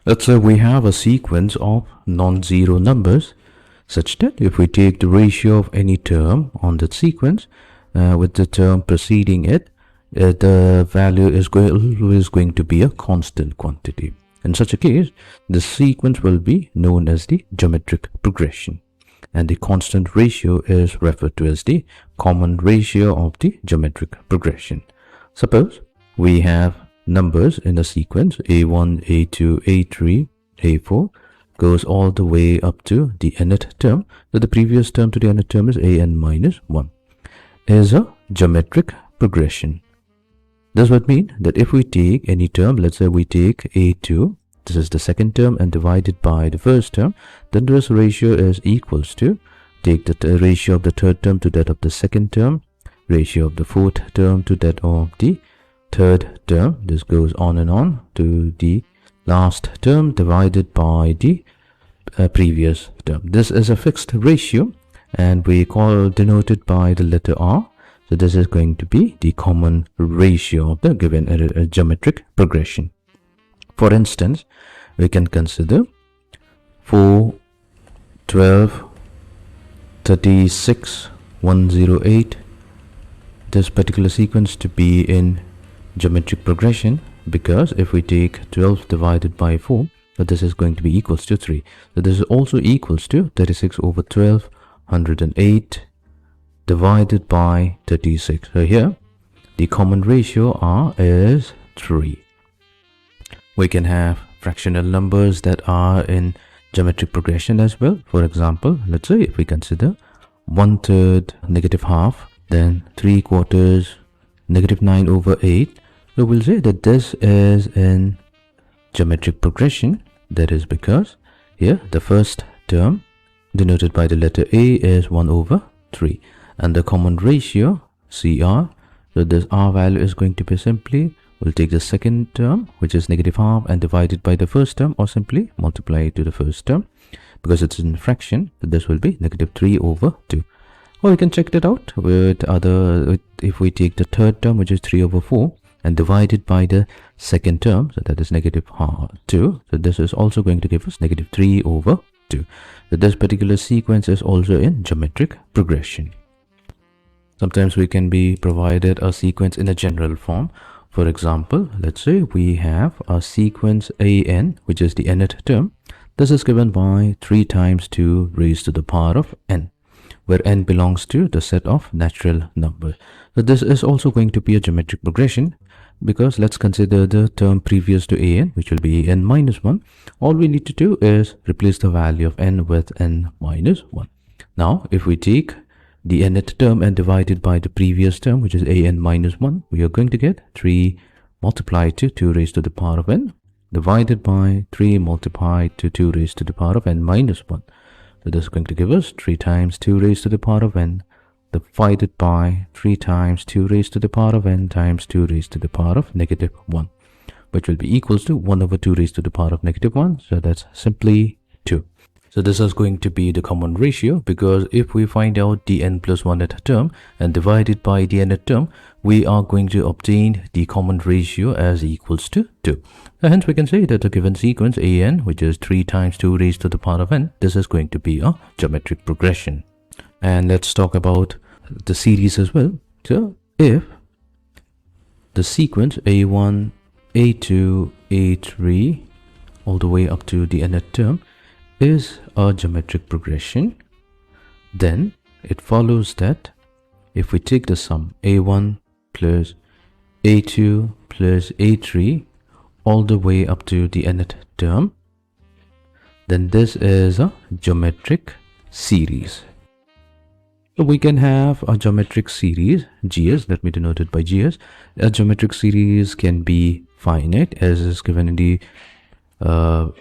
Let's say we have a sequence of non-zero numbers such that if we take the ratio of any term on that sequence with the term preceding it, the value is always going to be a constant quantity. In such a case, the sequence will be known as the geometric progression, and the constant ratio is referred to as the common ratio of the geometric progression. Suppose we have numbers in a sequence a1, a2, a3, a4 goes all the way up to the nth term. So the previous term to the nth term is an minus 1 is a geometric progression. This would mean that if we take any term, let's say we take a2, this is the second term, and divide it by the first term, then this ratio is equals to, take the ratio of the third term to that of the second term, ratio of the fourth term to that of the third term. This goes on and on to the last term divided by the previous term. This is a fixed ratio and we denote it by the letter R. So this is going to be the common ratio of the given geometric progression. For instance, we can consider 4, 12, 36, 108, this particular sequence to be in geometric progression, because if we take 12 divided by 4, so this is going to be equals to 3. So this is also equals to 36 over 12, 108 divided by 36. So here the common ratio R is 3. We can have fractional numbers that are in geometric progression as well. For example, let's say if we consider 1/3, negative half, then 3/4, negative 9 over 8. So we'll say that this is in geometric progression. That is because here the first term denoted by the letter A is 1 over 3, and the common ratio CR, so this R value is going to be simply, we'll take the second term which is negative half and divide it by the first term, or simply multiply it to the first term because it's in fraction. So this will be negative 3 over 2. Or we can check that out with if we take the third term which is 3 over 4 and divide it by the second term, so that is negative 2. So this is also going to give us negative 3 over 2. So this particular sequence is also in geometric progression. Sometimes we can be provided a sequence in a general form. For example, let's say we have a sequence an, which is the nth term. This is given by 3 times 2 raised to the power of n, where n belongs to the set of natural numbers. So this is also going to be a geometric progression, because let's consider the term previous to an, which will be an minus 1. All we need to do is replace the value of n with n minus 1. Now, if we take the nth term and divide it by the previous term, which is an minus 1, we are going to get 3 multiplied to 2 raised to the power of n divided by 3 multiplied to 2 raised to the power of n minus 1. So this is going to give us 3 times 2 raised to the power of n divided by 3 times 2 raised to the power of n times 2 raised to the power of negative 1, which will be equals to 1 over 2 raised to the power of negative 1. So that's simply 2. So this is going to be the common ratio, because if we find out the n plus 1th term and divide it by the nth term, we are going to obtain the common ratio as equals to 2. So hence we can say that a given sequence an, which is 3 times 2 raised to the power of n, this is going to be a geometric progression. And let's talk about the series as well. So if the sequence a1, a2, a3 all the way up to the nth term is a geometric progression, then it follows that if we take the sum a1 plus a2 plus a3 all the way up to the nth term, then this is a geometric series. So we can have a geometric series, GS, let me denote it by GS. A geometric series can be finite, as is given in the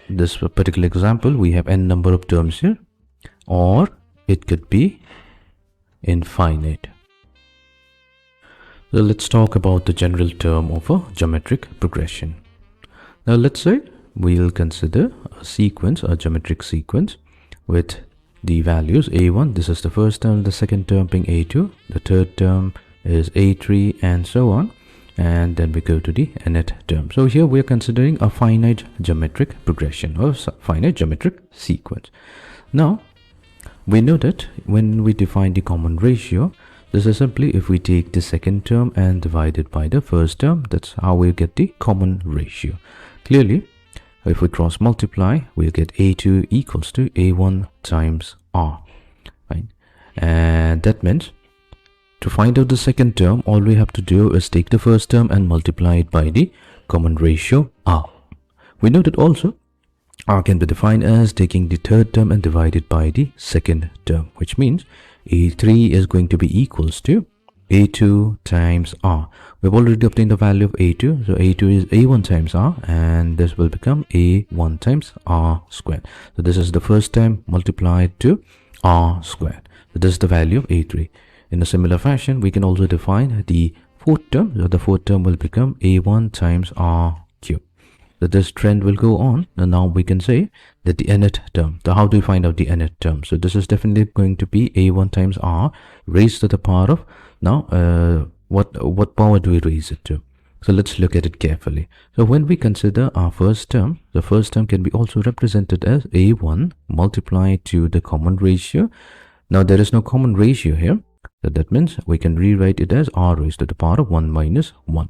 this particular example. We have n number of terms here, or it could be infinite. So let's talk about the general term of a geometric progression. Now let's say we'll consider a sequence, a geometric sequence with the values a1, this is the first term, the second term being a2, the third term is a3, and so on. and then we go to the nth term. So here we are considering a finite geometric progression or finite geometric sequence. Now we know that when we define the common ratio, this is simply if we take the second term and divide it by the first term, that's how we get the common ratio. Clearly, if we cross multiply, we'll get a2 equals to a1 times r, right? And that means to find out the second term, all we have to do is take the first term and multiply it by the common ratio r. We know that also r can be defined as taking the third term and divide it by the second term, which means a3 is going to be equals to a2 times r. We've already obtained the value of a2, so a2 is a1 times r, and this will become a1 times r squared. So this is the first term multiplied to r squared. So this is the value of a3. In a similar fashion, we can also define the fourth term. So the fourth term will become a1 times r cubed. So this trend will go on, and now we can say that the nth term. So how do we find out the nth term? So this is definitely going to be a1 times r raised to the power of, now what power do we raise it to? So let's look at it carefully. So when we consider our first term, the first term can be also represented as a1 multiplied to the common ratio. Now there is no common ratio here. So that means we can rewrite it as r raised to the power of 1 minus 1.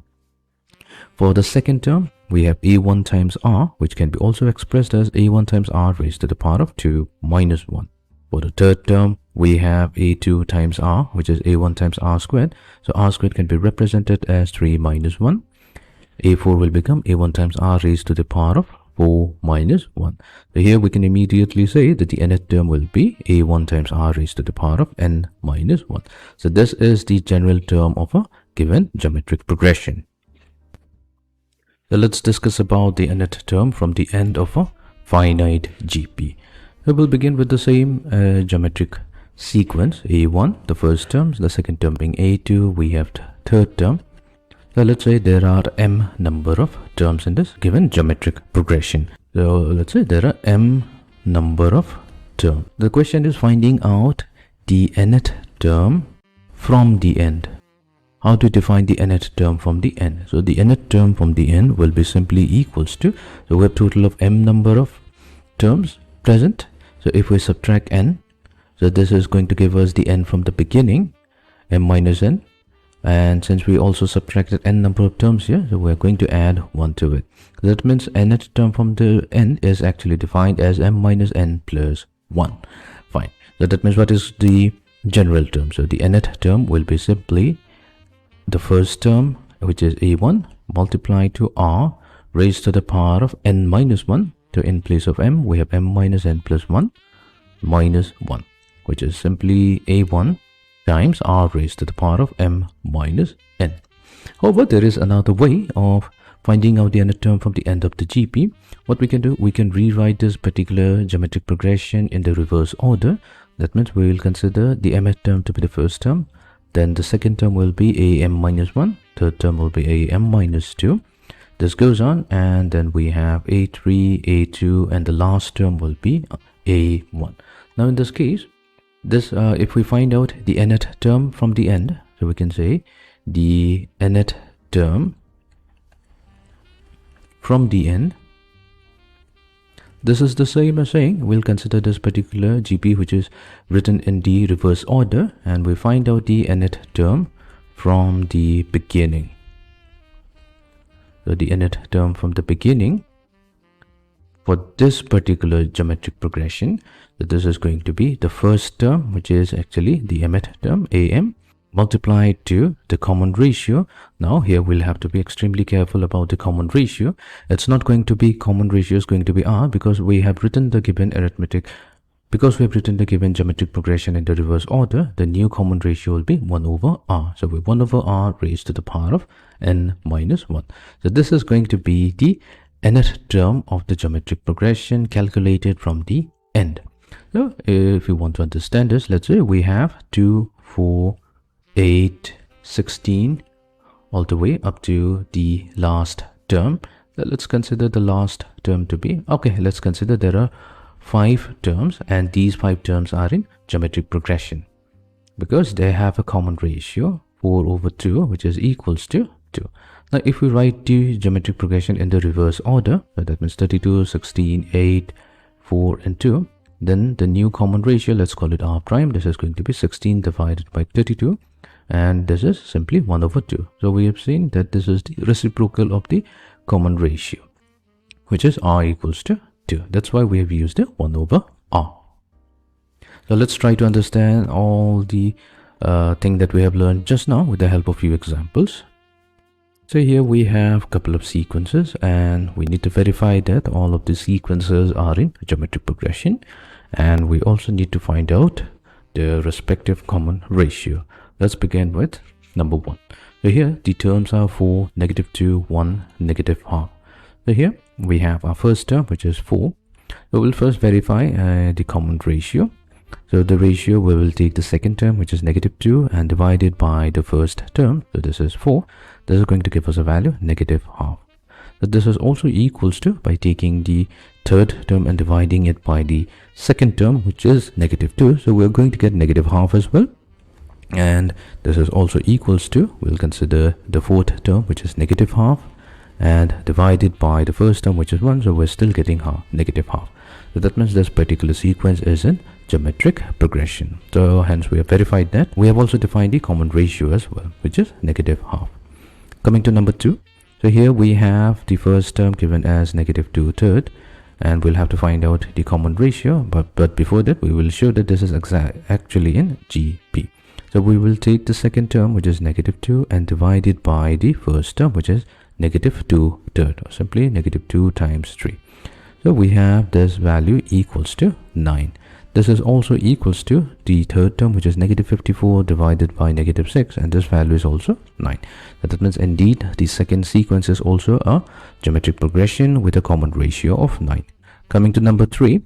For the second term, we have a1 times r, which can be also expressed as a1 times r raised to the power of 2 minus 1. For the third term, we have a2 times r, which is a1 times r squared. So r squared can be represented as 3 minus 1. a4 will become a1 times r raised to the power of 4 minus 1. So here we can immediately say that the nth term will be a1 times r raised to the power of n minus 1. So this is the general term of a given geometric progression. So let's discuss about the nth term from the end of a finite GP. We will begin with the same geometric sequence. a1, the first term, the second term being a2, we have the third term. So let's say there are m number of terms in this given geometric progression. So let's say there are m number of terms. The question is finding out the nth term from the end. How to define the nth term from the end? So the nth term from the end will be simply equals to, so we have total of m number of terms present. So if we subtract n, so this is going to give us the n from the beginning, m minus n. And since we also subtracted n number of terms here, so we're going to add 1 to it. That means nth term from the end is actually defined as m minus n plus 1. Fine. So that means what is the general term? So the nth term will be simply the first term, which is a1 multiplied to r raised to the power of n minus 1. So in place of m, we have m minus n plus 1 minus 1, which is simply a1 times r raised to the power of m minus n. However, there is another way of finding out the nth term from the end of the GP. What we can do, we can rewrite this particular geometric progression in the reverse order. That means we will consider the mth term to be the first term, then the second term will be a m minus 1, third term will be a m minus 2. This goes on, and then we have a3, a2, and the last term will be a1. Now in this case, this if we find out the nth term from the end, so we can say the nth term from the end. This is the same as saying we'll consider this particular GP which is written in the reverse order, and we find out the nth term from the beginning. So the nth term from the beginning for this particular geometric progression, so this is going to be the first term, which is actually the mth term, am, multiplied to the common ratio. Now here we'll have to be extremely careful about the common ratio. It's not going to be common ratio, is going to be r, because we have written the given arithmetic, because we have written the given geometric progression in the reverse order. The new common ratio will be 1 over r. So we 1 over r raised to the power of n minus 1. So this is going to be the nth term of the geometric progression calculated from the end. So if you want to understand this, let's say we have 2, 4, 8, 16 all the way up to the last term. Let's consider the last term to be, okay, let's consider there are 5 terms, and these 5 terms are in geometric progression because they have a common ratio 4 over 2, which is equals to 2. Now if we write the geometric progression in the reverse order, so that means 32, 16, 8, 4 and 2, then the new common ratio, let's call it r prime, this is going to be 16 divided by 32, and this is simply 1 over 2. So we have seen that this is the reciprocal of the common ratio, which is r equals to 2. That's why we have used the 1 over r. So let's try to understand all the thing that we have learned just now with the help of few examples. So here we have a couple of sequences, and we need to verify that all of the sequences are in geometric progression, and we also need to find out the respective common ratio. Let's begin with number 1. So here the terms are 4, -2, 1, -half. So here we have our first term, which is 4. So we'll first verify the common ratio. So the ratio, we will take the second term, which is -2, and divide it by the first term. So this is 4. This is going to give us a value -half. So this is also equals to, by taking the third term and dividing it by the second term, which is -2. So we're going to get -half as well. And this is also equals to, we'll consider the fourth term, which is -half, and divided by the first term, which is 1. So we're still getting -half. So that means this particular sequence is in geometric progression. So hence we have verified that. We have also defined the common ratio as well, which is -half. Coming to number 2. So here we have the first term given as -2 third, and we'll have to find out the common ratio. But before that, we will show that this is actually in GP. So we will take the second term, which is -2, and divide it by the first term, which is -2 third, or simply -2 times 3. So we have this value equals to 9. This is also equals to the third term, which is -54 divided by -6, and this value is also 9. That means indeed the second sequence is also a geometric progression with a common ratio of 9. Coming to number 3.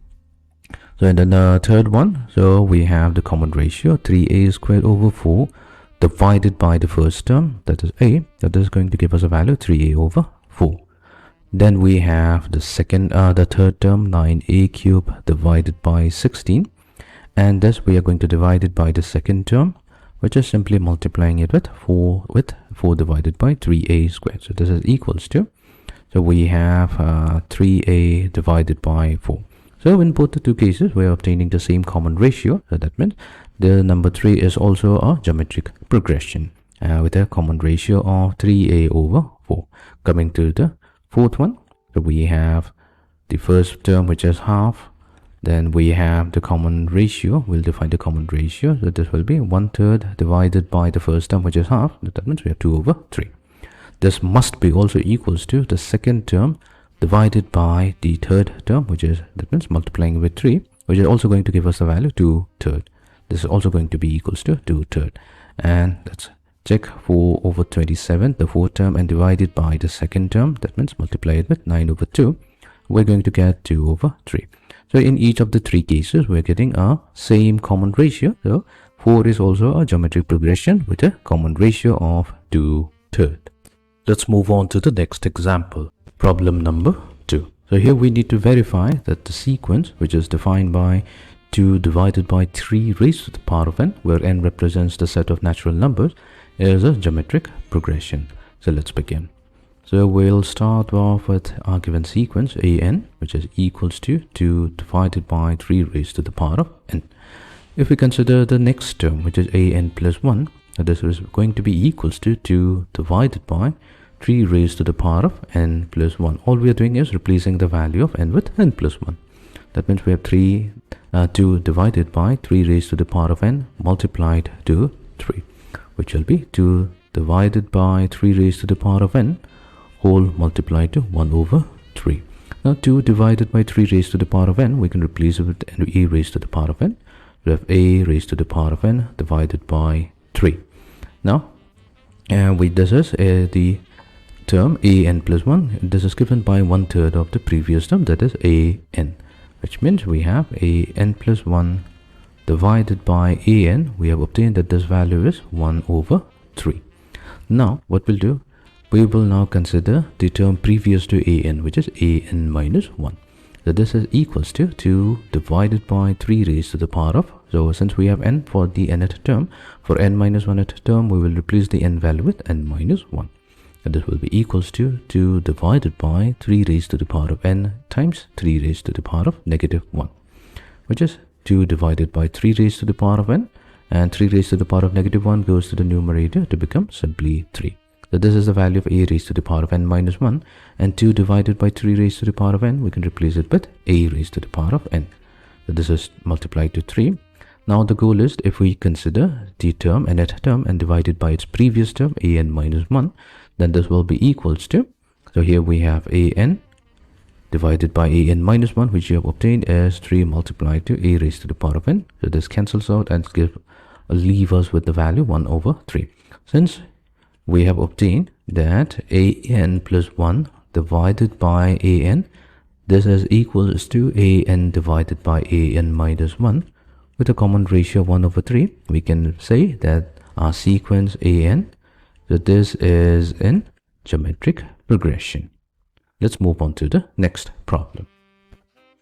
So in the third one, so we have the common ratio 3a squared over 4 divided by the first term, that is a. That is going to give us a value 3a over 4. Then we have the third term, 9a cubed divided by 16, and this we are going to divide it by the second term, which is simply multiplying it with 4 divided by 3a squared. So this is equals to, so we have 3a divided by 4. So in both the two cases, we are obtaining the same common ratio. So that means the number 3 is also a geometric progression with a common ratio of 3a over 4. Coming to the fourth one, so we have the first term, which is half. Then we have the common ratio. We'll define the common ratio. So this will be 1/3 divided by the first term, which is half. That means we have 2 over 3. This must be also equals to the second term divided by the third term, which is, that means multiplying with 3, which is also going to give us the value 2/3. This is also going to be equals to 2/3. And let's check 4 over 27, the fourth term, and divide it by the second term. That means multiply it with 9 over 2. We're going to get 2 over 3. So in each of the three cases, we're getting a same common ratio. So 4 is also a geometric progression with a common ratio of 2/3. Let's move on to the next example. Problem number 2. So here we need to verify that the sequence, which is defined by 2 divided by 3 raised to the power of n, where n represents the set of natural numbers, is a geometric progression. So let's begin. So we'll start off with our given sequence an, which is equals to 2 divided by 3 raised to the power of n. If we consider the next term, which is an plus 1, this is going to be equals to 2 divided by 3 raised to the power of n plus 1. All we are doing is replacing the value of n with n plus 1. That means we have 2 divided by 3 raised to the power of n multiplied to 3, which will be 2 divided by 3 raised to the power of n whole multiplied to 1 over 3. Now 2 divided by 3 raised to the power of n, we can replace it with a raised to the power of n. We have a raised to the power of n divided by 3. Now this is the term an plus 1. This is given by 1/3 of the previous term, that is an, which means we have an plus 1 divided by an. We have obtained that this value is 1 over 3. Now what we'll do, we will now consider the term previous to an, which is an minus 1. So this is equals to 2 divided by 3 raised to the power of, so since we have n for the nth term, for n minus 1th term, we will replace the n value with n minus 1. and this will be equals to 2 divided by 3 raised to the power of n times 3 raised to the power of negative 1, which is 2 divided by 3 raised to the power of n, and 3 raised to the power of negative 1 goes to the numerator to become simply 3. So this is the value of a raised to the power of n minus 1, and 2 divided by 3 raised to the power of n, we can replace it with a raised to the power of n. So this is multiplied to 3. Now the goal is, if we consider the term, nth term, and divide it by its previous term, an minus 1, then this will be equals to, so here we have an divided by an minus 1, which you have obtained as 3 multiplied to a raised to the power of n. So this cancels out and leave us with the value 1 over 3. Since we have obtained that an plus 1 divided by an, this is equals to an divided by an minus 1 with a common ratio of 1 over 3, we can say that our sequence an, so this is in geometric progression. Let's move on to the next problem.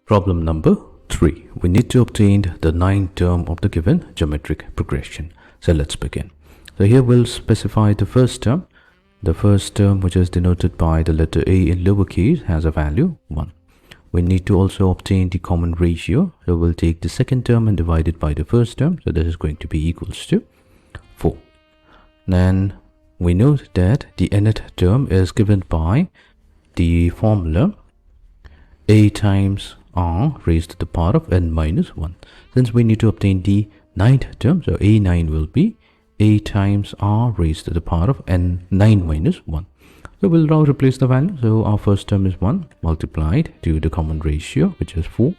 Problem number 3. We need to obtain the 9th term of the given geometric progression. So let's begin. So here we'll specify the first term. The first term, which is denoted by the letter a in lowercase, has a value 1. We need to also obtain the common ratio. So we'll take the second term and divide it by the first term. So this is going to be equals to 4. Then we note that the nth term is given by the formula a times r raised to the power of n minus 1. Since we need to obtain the 9th term, so a9 will be a times r raised to the power of n9 minus 1. So we'll now replace the value. So our first term is 1 multiplied to the common ratio, which is 4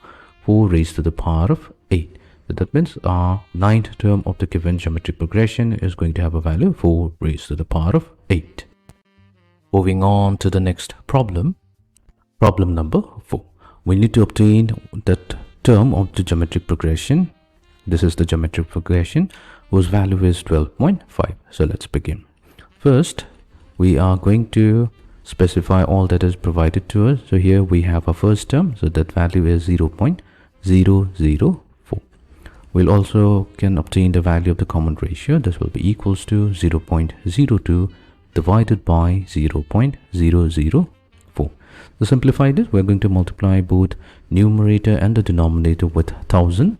raised to the power of 8. So that means our 9th term of the given geometric progression is going to have a value 4 raised to the power of 8. Moving on to the next problem. Problem number 4. We need to obtain that term of the geometric progression. This is the geometric progression whose value is 12.5. So let's begin. First, we are going to specify all that is provided to us. So here we have a first term, so that value is 0.004. We'll also can obtain the value of the common ratio. This will be equals to 0.02 divided by 0.004. To simplify this, we're going to multiply both numerator and the denominator with 1000.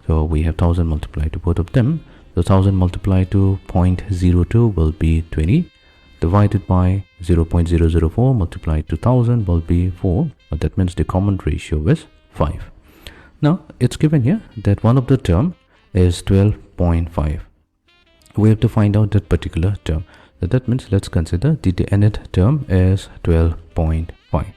So we have 1000 multiplied to both of them. So 1000 multiplied to 0.02 will be 20. Divided by 0.004 multiplied to 1000 will be 4. That means the common ratio is 5. Now it's given here that one of the term is 12.5. We have to find out that particular term. So that means let's consider the nth term is 12.5.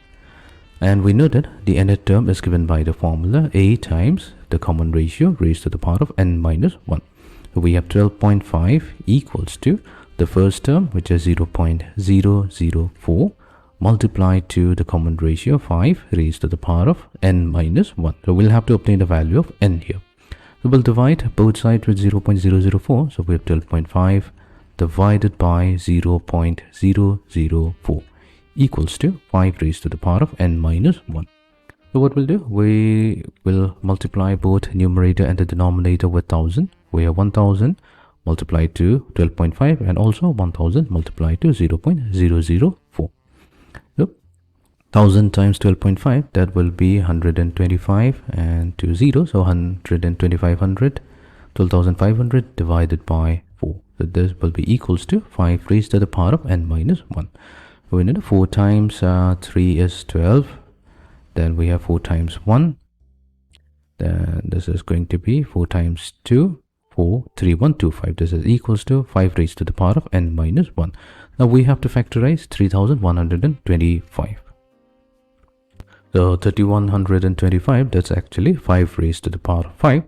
And we know that the nth term is given by the formula a times the common ratio raised to the power of n minus 1. So we have 12.5 equals to the first term, which is 0.004 multiplied to the common ratio 5 raised to the power of n minus 1. So we'll have to obtain the value of n here. So we'll divide both sides with 0.004. So we have 12.5 divided by 0.004 equals to 5 raised to the power of n minus 1. So what we'll do, we will multiply both numerator and the denominator with 1000. We have 1000 multiplied to 12.5 and also 1000 multiplied to 0.004. So 1000 times 12.5, that will be 125 and 2 zeros, so 12500, 12,500 divided by 4. So this will be equals to 5 raised to the power of n minus 1. So we know 4 times 3 is 12. Then we have 4 times 1. Then this is going to be 4 times 2. 4, 3, 1, 2, 5. This is equals to 5 raised to the power of n minus 1. Now we have to factorize 3125. So 3125, that's actually 5 raised to the power of 5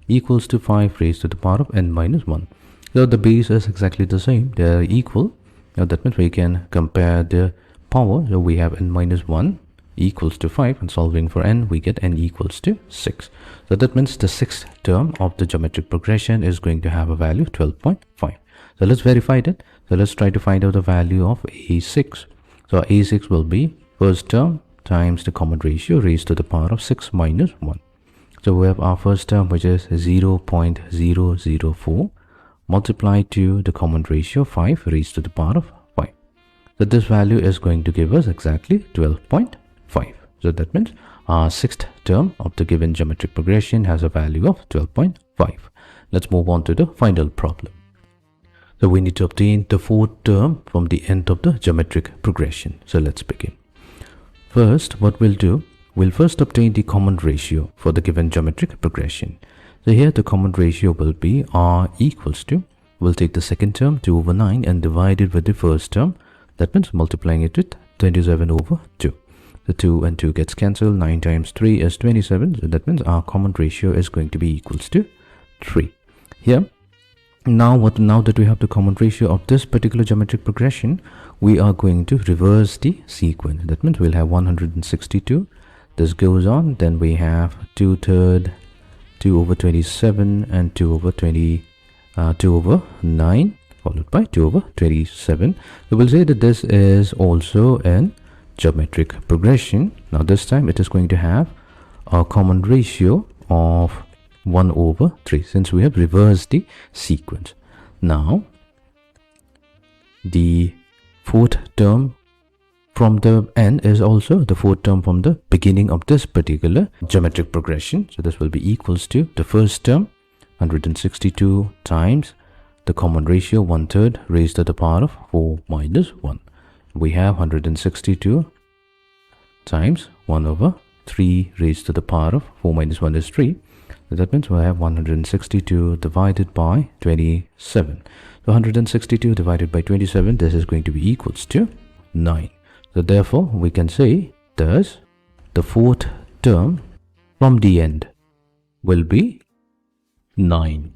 equals to 5 raised to the power of n minus 1. So the base is exactly the same. They are equal. Now that means we can compare the power. So we have n minus 1 equals to 5, and solving for n we get n equals to 6. So that means the 6th term of the geometric progression is going to have a value 12.5. So let's verify that. So let's try to find out the value of a6. So a6 will be first term times the common ratio raised to the power of 6 minus 1. So we have our first term, which is 0.004 multiplied to the common ratio 5 raised to the power of 5. So this value is going to give us exactly 12.5. So that means our sixth term of the given geometric progression has a value of 12.5. Let's move on to the final problem. So we need to obtain the fourth term from the end of the geometric progression. So let's begin. First, what we'll do, we'll first obtain the common ratio for the given geometric progression. So here the common ratio will be r equals to, we'll take the second term 2 over 9 and divide it with the first term. That means multiplying it with 27 over 2. The 2 and 2 gets cancelled. 9 times 3 is 27. So that means our common ratio is going to be equals to 3. Here, now that we have the common ratio of this particular geometric progression, we are going to reverse the sequence. That means we'll have 162. This goes on. Then we have 2/3, 2 over 27, and 2 over 9, followed by 2 over 27. We will say that this is also an geometric progression. Now this time it is going to have a common ratio of 1 over 3 since we have reversed the sequence. Now the fourth term from the end is also the fourth term from the beginning of this particular geometric progression. So this will be equals to the first term 162 times the common ratio 1/3 raised to the power of 4 minus 1. We have 162 times 1 over 3 raised to the power of 4 minus 1 is 3. So that means we have 162 divided by 27. So 162 divided by 27, this is going to be equals to 9. So therefore, we can say thus the fourth term from the end will be 9.